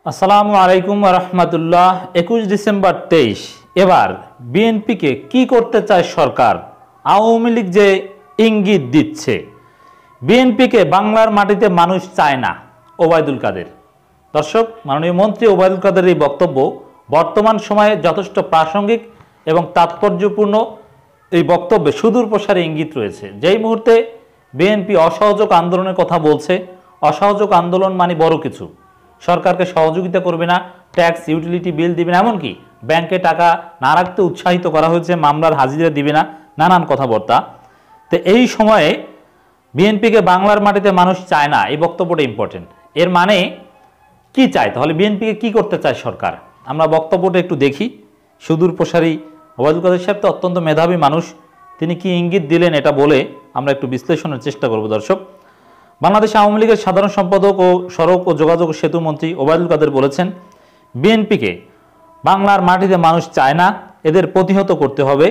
আসসালামু আলাইকুম রহমতুল্লাহ। 21 ডিসেম্বর 23 এবার বিএনপিকে কি করতে চায় সরকার? আওয়ামী লীগ যে ইঙ্গিত দিচ্ছে, বিএনপিকে বাংলার মাটিতে মানুষ চায় না। ওবায়দুল কাদের, দর্শক, মাননীয় মন্ত্রী ওবায়দুল কাদের এই বক্তব্য বর্তমান সময়ে যথেষ্ট প্রাসঙ্গিক এবং তাৎপর্যপূর্ণ। এই বক্তব্যে সুদূর প্রসারী ইঙ্গিত রয়েছে। যেই মুহূর্তে বিএনপি অসহযোগ আন্দোলনের কথা বলছে, অসহযোগ আন্দোলন মানে বড় কিছু, সরকারকে সহযোগিতা করবে না, ট্যাক্স ইউটিলিটি বিল দিবে না, এমনকি ব্যাংকে টাকা না রাখতে উৎসাহিত করা হয়েছে, মামলার হাজিরা দিবে না, নানান কথাবার্তা। তো এই সময়ে বিএনপিকে বাংলার মাটিতে মানুষ চায় না, এই বক্তব্যটা ইম্পর্টেন্ট। এর মানে কি চায়? তাহলে বিএনপিকে কি করতে চায় সরকার? আমরা বক্তব্যটা একটু দেখি। সুদূর প্রসারী ওবায়দুল কাদের সাহেব তো অত্যন্ত মেধাবী মানুষ, তিনি কি ইঙ্গিত দিলেন এটা বলে আমরা একটু বিশ্লেষণের চেষ্টা করব। দর্শক, বাংলাদেশ আওয়ামী লীগের সাধারণ সম্পাদক ও সড়ক ও যোগাযোগ সেতু মন্ত্রী ওবায়দুল কাদের বলেছেন, বিএনপিকে বাংলার মাটিতে মানুষ চায় না, এদের প্রতিহত করতে হবে।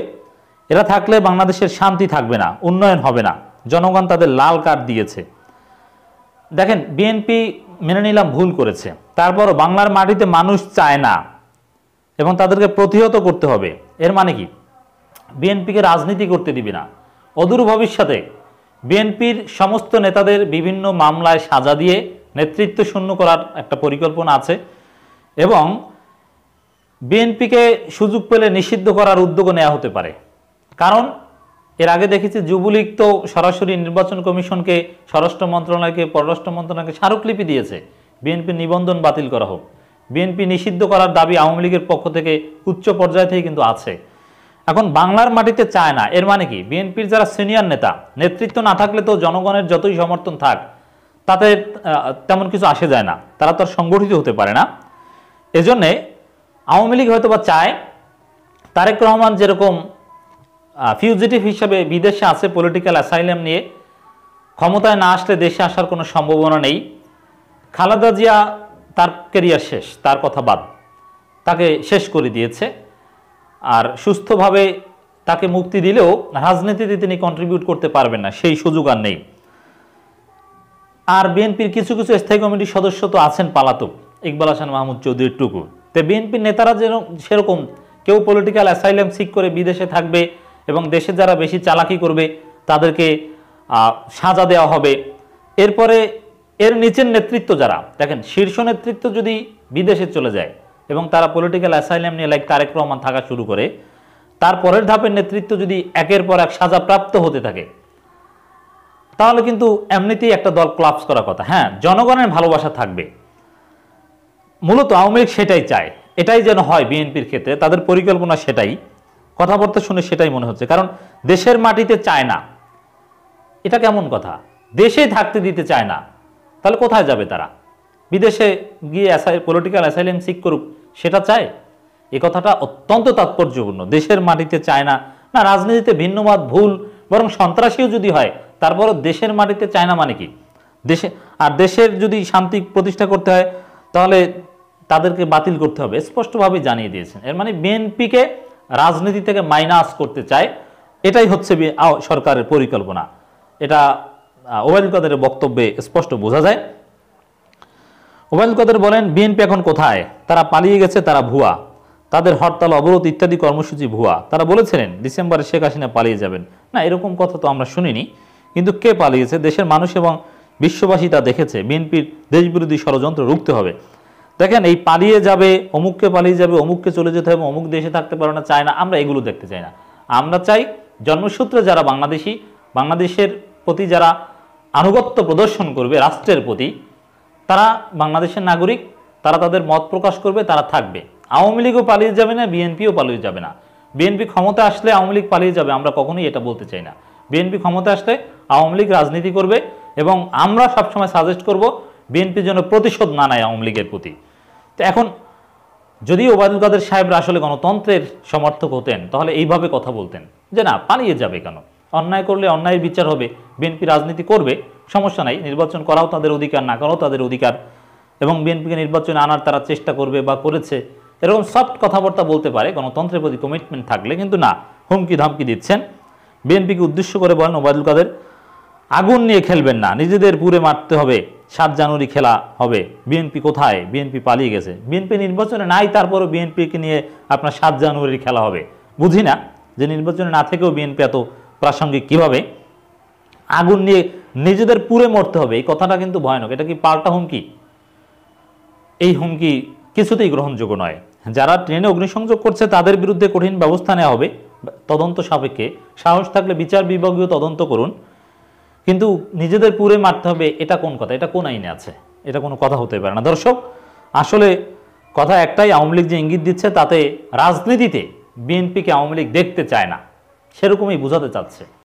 এরা থাকলে বাংলাদেশের শান্তি থাকবে না, উন্নয়ন হবে না, জনগণ তাদের লাল কার্ড দিয়েছে। দেখেন, বিএনপি মেনে নিলাম ভুল করেছে, তারপরও বাংলার মাটিতে মানুষ চায় না এবং তাদেরকে প্রতিহত করতে হবে। এর মানে কি? বিএনপিকে রাজনীতি করতে দিবে না। অদূর ভবিষ্যতে বিএনপির সমস্ত নেতাদের বিভিন্ন মামলায় সাজা দিয়ে নেতৃত্ব শূন্য করার একটা পরিকল্পনা আছে এবং বিএনপিকে সুযোগ পেলে নিষিদ্ধ করার উদ্যোগও নেওয়া হতে পারে। কারণ এর আগে দেখেছি যুবলীগ তো সরাসরি নির্বাচন কমিশনকে, স্বরাষ্ট্র মন্ত্রণালয়কে, পররাষ্ট্র মন্ত্রণালয়কে স্মারকলিপি দিয়েছে বিএনপির নিবন্ধন বাতিল করা হোক। বিএনপি নিষিদ্ধ করার দাবি আওয়ামী লীগের পক্ষ থেকে উচ্চ পর্যায় থেকে কিন্তু আছে। এখন বাংলার মাটিতে চায় না, এর মানে কি? বিএনপির যারা সিনিয়র নেতা, নেতৃত্ব না থাকলে তো জনগণের যতই সমর্থন থাক তাতে তেমন কিছু আসে যায় না, তারা তো আর সংগঠিত হতে পারে না। এজন্যে আওয়ামী লীগ হয়তো বা চায় তারেক রহমান যেরকম ফিউজিটিভ হিসাবে বিদেশে আছে পলিটিক্যাল অ্যাসাইলাম নিয়ে, ক্ষমতায় না আসলে দেশে আসার কোনো সম্ভাবনা নেই। খালেদা জিয়া তার ক্যারিয়ার শেষ, তার কথা বাদ, তাকে শেষ করে দিয়েছে। আর সুস্থভাবে তাকে মুক্তি দিলেও রাজনীতিতে তিনি কন্ট্রিবিউট করতে পারবেন না, সেই সুযোগ আর নেই। আর বিএনপির কিছু কিছু স্থায়ী কমিটির সদস্য তো আছেন পালাতক, ইকবাল হাসান মাহমুদ চৌধুরীর টুকু। তো বিএনপির নেতারা সেরকম কেউ পলিটিক্যাল অ্যাসাইলাম সিক করে বিদেশে থাকবে এবং দেশে যারা বেশি চালাকি করবে তাদেরকে সাজা দেওয়া হবে। এরপরে এর নিচের নেতৃত্ব যারা, দেখেন, শীর্ষ নেতৃত্ব যদি বিদেশে চলে যায় এবং তারা পলিটিক্যাল অ্যাসাইলাম নিয়ে লাইক তারেক রহমান থাকা শুরু করে, তারপরের ধাপের নেতৃত্ব যদি একের পর এক সাজাপ্রাপ্ত হতে থাকে, তাহলে কিন্তু এমনিতেই একটা দল ক্লাপস করার কথা। হ্যাঁ, জনগণের ভালোবাসা থাকবে। মূলত আওয়ামী লীগ সেটাই চায়, এটাই যেন হয় বিএনপির ক্ষেত্রে, তাদের পরিকল্পনা সেটাই। কথাবার্তা শুনে সেটাই মনে হচ্ছে। কারণ দেশের মাটিতে চায় না, এটা কেমন কথা? দেশে থাকতে দিতে চায় না, তাহলে কোথায় যাবে তারা? বিদেশে গিয়ে পলিটিক্যাল অ্যাসাইলাম সিক করুক, সেটা চায়? এ কথাটা অত্যন্ত তাৎপর্যপূর্ণ। দেশের মাটিতে চায় না, না রাজনীতিতে ভিন্নমত ভুল, বরং সন্ত্রাসীও যদি হয় তারপরও দেশের মাটিতে চায় না মানে কি? দেশের যদি শান্তি প্রতিষ্ঠা করতে হয় তাহলে তাদেরকে বাতিল করতে হবে, স্পষ্টভাবে জানিয়ে দিয়েছেন। এর মানে বিএনপিকে রাজনীতি থেকে মাইনাস করতে চায়, এটাই হচ্ছে সরকারের পরিকল্পনা। এটা ওবায়দুল কাদেরের বক্তব্যে স্পষ্ট বোঝা যায়। ওবায়দুল কাদের বলেন, বিএনপি এখন কোথায়? তারা পালিয়ে গেছে, তারা ভুয়া, তাদের হরতাল, অবরোধ ইত্যাদি কর্মসূচি ভুয়া। তারা বলেছিলেন ডিসেম্বরে শেখ হাসিনা পালিয়ে যাবেন। না, এরকম কথা তো আমরা শুনিনি। কিন্তু কে পালিয়েছে? দেশের মানুষ এবং বিশ্ববাসী তা দেখেছে। বিএনপির দেশবিরোধী ষড়যন্ত্র রুখতে হবে। দেখেন, এই পালিয়ে যাবে, অমুককে পালিয়ে যাবে, অমুককে চলে যেতে হবে, অমুক দেশে থাকতে পারে না, চায় না, আমরা এগুলো দেখতে চাই না। আমরা চাই জন্মসূত্রে যারা বাংলাদেশি, বাংলাদেশের প্রতি যারা আনুগত্য প্রদর্শন করবে রাষ্ট্রের প্রতি, তারা বাংলাদেশের নাগরিক, তারা তাদের মত প্রকাশ করবে, তারা থাকবে। আওয়ামী লীগও পালিয়ে যাবে না, বিএনপিও পালিয়ে যাবে না। বিএনপি ক্ষমতা আসলে আওয়ামী লীগ পালিয়ে যাবে, আমরা কখনোই এটা বলতে চাই না। বিএনপি ক্ষমতা আসলে আওয়ামী লীগ রাজনীতি করবে এবং আমরা সবসময় সাজেস্ট করব বিএনপির জন্য প্রতিশোধ না নেয় আওয়ামী লীগের প্রতি। তো এখন যদি ওবায়দুল কাদের সাহেবরা আসলে গণতন্ত্রের সমর্থক হতেন তাহলে এইভাবে কথা বলতেন যে না, পালিয়ে যাবে কেন, অন্যায় করলে অন্যায়ের বিচার হবে, বিএনপি রাজনীতি করবে, সমস্যা নাই, নির্বাচন করাও তাদের অধিকার, না করাও তাদের অধিকার, এবং বিএনপিকে নির্বাচনে আনার তারা চেষ্টা করবে বা করেছে, এরকম সফট কথাবার্তা বলতে পারে গণতন্ত্রের প্রতি কমিটমেন্ট থাকলে। কিন্তু না, হুমকি ধামকি দিচ্ছেন। বিএনপিকে উদ্দেশ্য করে বলেন ওবায়দুল কাদের, আগুন নিয়ে খেলবেন না, নিজেদের পুরে মারতে হবে। 7 জানুয়ারি খেলা হবে। বিএনপি কোথায়? বিএনপি পালিয়ে গেছে। বিএনপি নির্বাচনে নাই, তারপরও বিএনপিকে নিয়ে আপনার 7 জানুয়ারি খেলা হবে। বুঝি না যে নির্বাচনে না থেকেও বিএনপি এত প্রাসঙ্গিক কিভাবে। আগুন নিয়ে নিজেদের পুরে মরতে হবে, এই কথাটা কিন্তু ভয়ানক। এটা কি পাল্টা হুমকি? এই হুমকি কিছুতেই গ্রহণযোগ্য নয়। যারা ট্রেনে অগ্নিসংযোগ করছে তাদের বিরুদ্ধে কঠিন ব্যবস্থা নেওয়া হবে তদন্ত সাপেক্ষে। সাহস থাকলে বিচার বিভাগীয় তদন্ত করুন, কিন্তু নিজেদের পুরে মারতে হবে এটা কোন কথা? এটা কোন আইনে আছে? এটা কোনো কথা হতে পারে না। দর্শক, আসলে কথা একটাই, আওয়ামী লীগ যে ইঙ্গিত দিচ্ছে তাতে রাজনীতিতে বিএনপিকে আওয়ামী লীগ দেখতে চায় না, সেরকমই বোঝাতে চাচ্ছে।